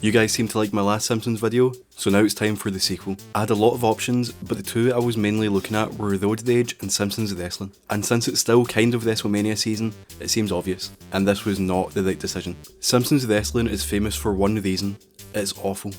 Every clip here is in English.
You guys seem to like my last Simpsons video, so now it's time for the sequel. I had a lot of options, but the two I was mainly looking at were The Old Age and Simpsons Wrestling. And since it's still kind of Wrestlemania season, it seems obvious, and this was not the right decision. Simpsons Wrestling is famous for one reason: it's awful.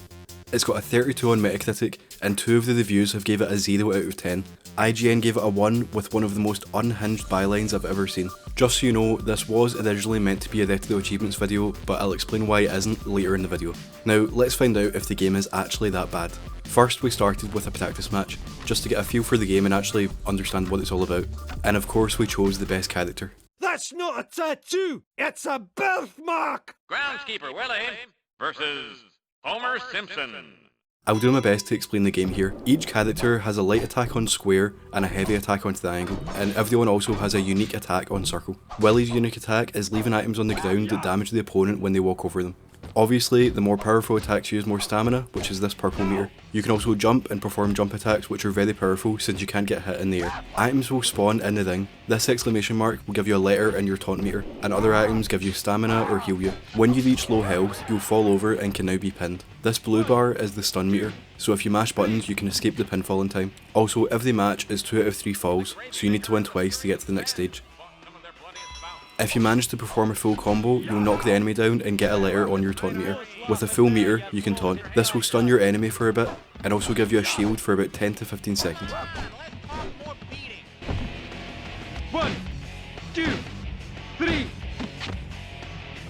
It's got a 32 on Metacritic, and 2 of the reviews have gave it a 0 out of 10. IGN gave it a 1 with one of the most unhinged bylines I've ever seen. Just so you know, this was originally meant to be a retro achievements video, but I'll explain why it isn't later in the video. Now, let's find out if the game is actually that bad. First, we started with a practice match, just to get a feel for the game and actually understand what it's all about. And of course, we chose the best character. That's not a tattoo, it's a birthmark! Groundskeeper Willie versus Homer Simpson. I'll do my best to explain the game here. Each character has a light attack on square and a heavy attack on triangle, and everyone also has a unique attack on circle. Willie's unique attack is leaving items on the ground that damage the opponent when they walk over them. Obviously, the more powerful attacks use more stamina, which is this purple meter. You can also jump and perform jump attacks, which are very powerful since you can't get hit in the air. Items will spawn in the ring. This exclamation mark will give you a letter in your taunt meter, and other items give you stamina or heal you. When you reach low health, you'll fall over and can now be pinned. This blue bar is the stun meter, so if you mash buttons you can escape the pinfall in time. Also, every match is 2 out of 3 falls, so you need to win twice to get to the next stage. If you manage to perform a full combo, you'll knock the enemy down and get a letter on your taunt meter. With a full meter, you can taunt. This will stun your enemy for a bit, and also give you a shield for about 10 to 15 seconds. 1, 2, 3.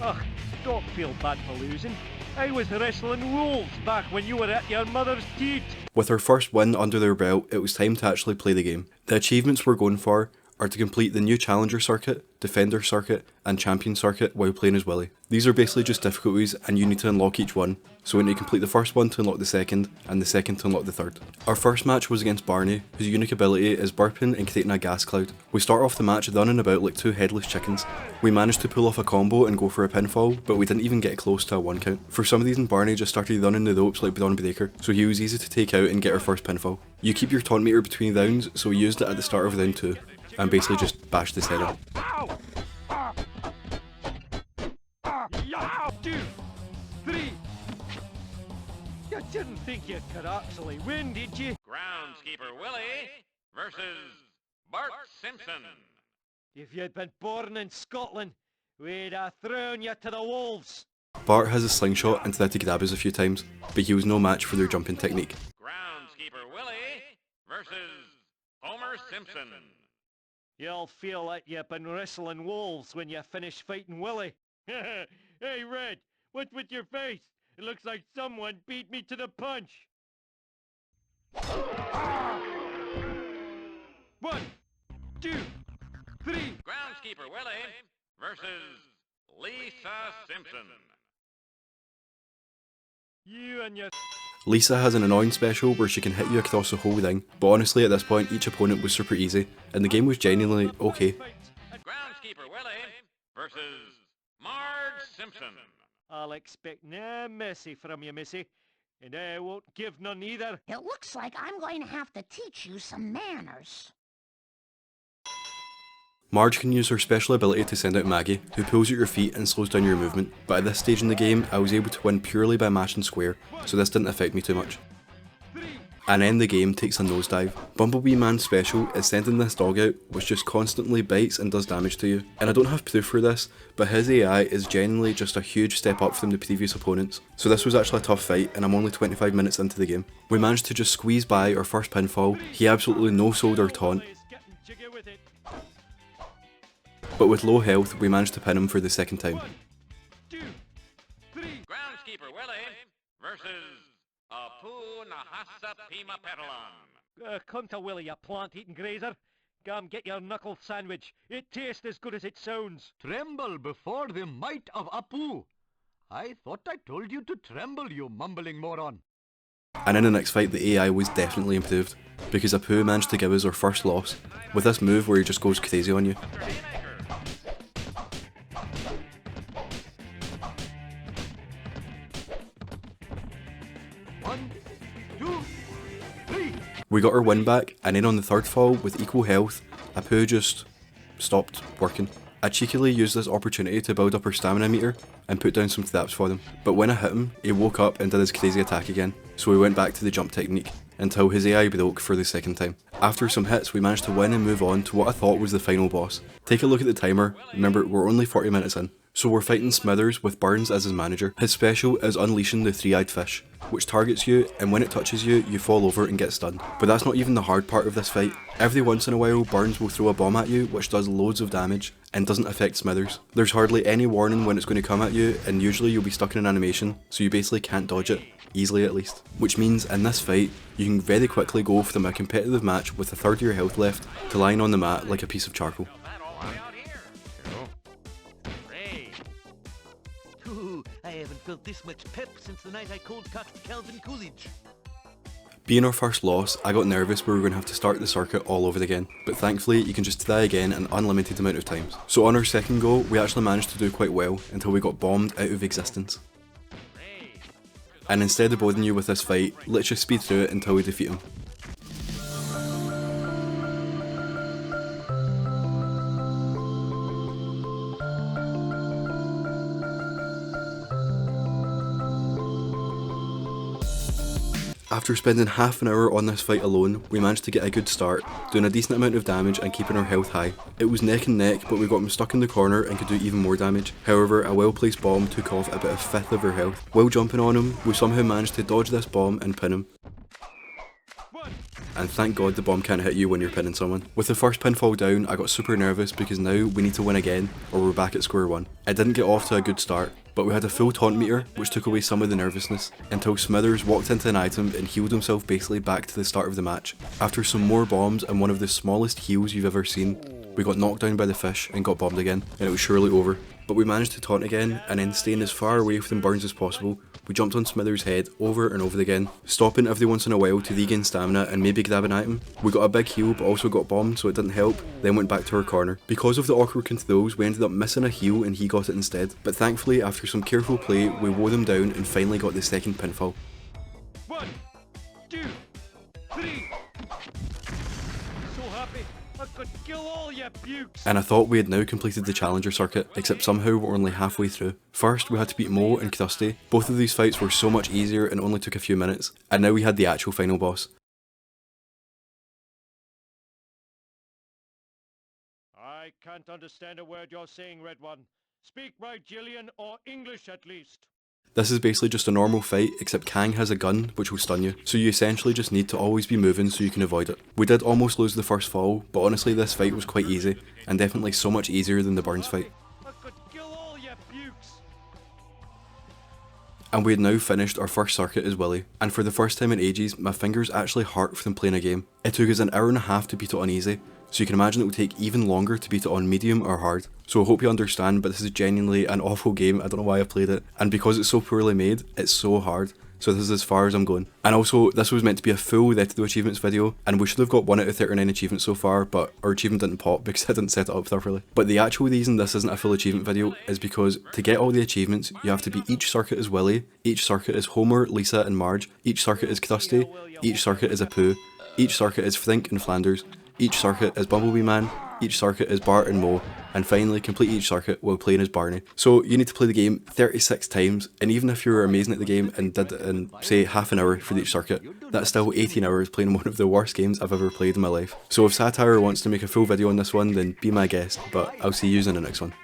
Ugh, don't feel bad for losing. I was wrestling wolves back when you were at your mother's teat. With our first win under their belt, it was time to actually play the game. The achievements we're going for are to complete the new Challenger Circuit, Defender Circuit, and Champion Circuit while playing as Willie. These are basically just difficulties and you need to unlock each one, so we need to complete the first one to unlock the second, and the second to unlock the third. Our first match was against Barney, whose unique ability is burping and creating a gas cloud. We start off the match running about like 2 headless chickens. We managed to pull off a combo and go for a pinfall, but we didn't even get close to a 1 count. For some reason, Barney just started running the ropes like Braun Breaker, so he was easy to take out and get our first pinfall. You keep your taunt meter between rounds, so we used it at the start of round 2. And basically just bashed his head up. 2, 3. You didn't think you could actually win, did you? Groundskeeper Willie versus Bart Simpson. If you'd been born in Scotland, we'd have thrown you to the wolves. Bart has a slingshot and tried to grab us a few times, but he was no match for their jumping technique. Groundskeeper Willie versus Homer Simpson. You'll feel like you've been wrestling wolves when you finish fighting Willie. Hey Red, what's with your face? It looks like someone beat me to the punch. 1, 2, 3. Groundskeeper Willie versus Lisa Simpson. You and your... Lisa has an annoying special where she can hit you across the whole ring, but honestly at this point each opponent was super easy, and the game was genuinely okay. Groundskeeper Willie versus Marge Simpson. I'll expect no mercy from you, missy, and I won't give none either. It looks like I'm going to have to teach you some manners. Marge can use her special ability to send out Maggie, who pulls at your feet and slows down your movement, but at this stage in the game I was able to win purely by mashing square, so this didn't affect me too much. And then the game takes a nosedive. Bumblebee Man's special is sending this dog out, which just constantly bites and does damage to you. And I don't have proof for this, but his AI is genuinely just a huge step up from the previous opponents. So this was actually a tough fight, and I'm only 25 minutes into the game. We managed to just squeeze by our first pinfall. He absolutely no-sold our taunt, but with low health we managed to pin him for the second time. 1, 2, 3. Groundskeeper Willie versus Apu Nahasa Pima Petalon. Come to Willie, you plant-eating grazer. Come get your knuckle sandwich. It tastes as good as it sounds. Tremble before the might of Apu. I thought I told you to tremble, you mumbling moron. And in the next fight the AI was definitely improved, because Apu managed to give us our first loss, with this move where he just goes crazy on you. We got our win back, and then on the third fall, with equal health, Apu just stopped working. I cheekily used this opportunity to build up our stamina meter and put down some thwaps for them, but when I hit him, he woke up and did his crazy attack again, so we went back to the jump technique, until his AI broke for the second time. After some hits, we managed to win and move on to what I thought was the final boss. Take a look at the timer, remember we're only 40 minutes in. So we're fighting Smithers with Burns as his manager. His special is unleashing the three-eyed fish, which targets you, and when it touches you, you fall over and get stunned. But that's not even the hard part of this fight. Every once in a while, Burns will throw a bomb at you, which does loads of damage, and doesn't affect Smithers. There's hardly any warning when it's going to come at you, and usually you'll be stuck in an animation, so you basically can't dodge it. Easily at least. Which means in this fight, you can very quickly go from a competitive match with a third of your health left to lying on the mat like a piece of charcoal. I haven't felt this much pep since the night I cold cocked Calvin Coolidge. Being our first loss, I got nervous we were going to have to start the circuit all over again, but thankfully you can just die again an unlimited amount of times. So on our second go, we actually managed to do quite well until we got bombed out of existence. And instead of bothering you with this fight, let's just speed through it until we defeat him. After spending half an hour on this fight alone, we managed to get a good start, doing a decent amount of damage and keeping our health high. It was neck and neck, but we got him stuck in the corner and could do even more damage. However, a well placed bomb took off about a fifth of our health. While jumping on him, we somehow managed to dodge this bomb and pin him. And thank God the bomb can't hit you when you're pinning someone. With the first pinfall down, I got super nervous because now we need to win again or we're back at square one. It didn't get off to a good start, but we had a full taunt meter which took away some of the nervousness until Smithers walked into an item and healed himself basically back to the start of the match. After some more bombs and one of the smallest heals you've ever seen, we got knocked down by the fish and got bombed again, and it was surely over. But we managed to taunt again, and then staying as far away from Burns as possible, we jumped on Smithers' head over and over again, stopping every once in a while to regain stamina and maybe grab an item. We got a big heal but also got bombed so it didn't help, then went back to our corner. Because of the awkward controls, we ended up missing a heal and he got it instead, but thankfully after some careful play we wore them down and finally got the second pinfall. 1, 2, 3. So happy I could kill all your bukes. And I thought we had now completed the Challenger circuit, except somehow we're only halfway through. First we had to beat Mo and Krusty. Both of these fights were so much easier and only took a few minutes, and now we had the actual final boss. I can't understand a word you're saying, Red One. Speak my Jillian or English at least. This is basically just a normal fight, except Kang has a gun which will stun you, so you essentially just need to always be moving so you can avoid it. We did almost lose the first fall, but honestly this fight was quite easy, and definitely so much easier than the Burns fight. I could kill all your bukes. And we had now finished our first circuit as Willy, and for the first time in ages, my fingers actually hurt from playing a game. It took us an hour and a half to beat it on easy, so you can imagine it would take even longer to beat it on medium or hard. So I hope you understand, but this is genuinely an awful game, I don't know why I played it, and because it's so poorly made, it's so hard. So this is as far as I'm going. And also, this was meant to be a full Retro Achievements video, and we should have got 1 out of 39 achievements so far, but our achievement didn't pop because I didn't set it up thoroughly. But the actual reason this isn't a full achievement video is because to get all the achievements, you have to beat each circuit as Willy, each circuit is Homer, Lisa and Marge, each circuit is Krusty, each circuit is Apu, each circuit is Frink and Flanders, each circuit is Bumblebee Man, each circuit is Bart and Mo, and finally complete each circuit while playing as Barney. So you need to play the game 36 times, and even if you're amazing at the game and did it in, say, half an hour for each circuit, that's still 18 hours playing one of the worst games I've ever played in my life. So if Satire wants to make a full video on this one, then be my guest, but I'll see you in the next one.